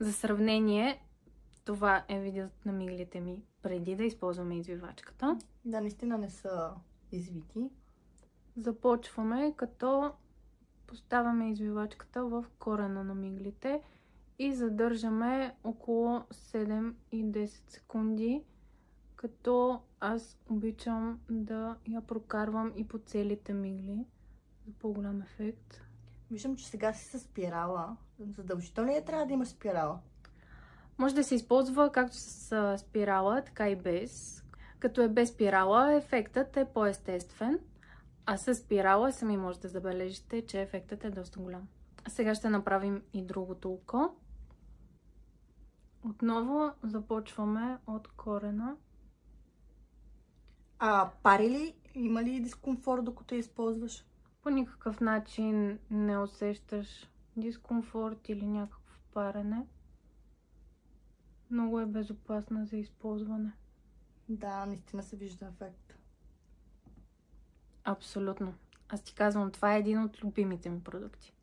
За сравнение, това е видеото на миглите ми преди да използваме извивачката. Да, наистина не са извити. Започваме като поставяме извивачката в корена на миглите и задържаме около 7 и 10 секунди, като аз обичам да я прокарвам и по целите мигли за по-голям ефект. Виждам, че сега си с спирала. Задължително ли трябва да имаш спирала? Може да се използва както с спирала, така и без. Като е без спирала, ефектът е по-естествен, а с спирала сами може да забележите, че ефектът е доста голям. Сега ще направим и другото око. Отново започваме от корена. Пари ли? Има ли дискомфорт, докато я използваш? По никакъв начин не усещаш дискомфорт или някакво парене. Много е безопасна за използване. Да, наистина се вижда ефект. Абсолютно. Аз ти казвам, това е един от любимите ми продукти.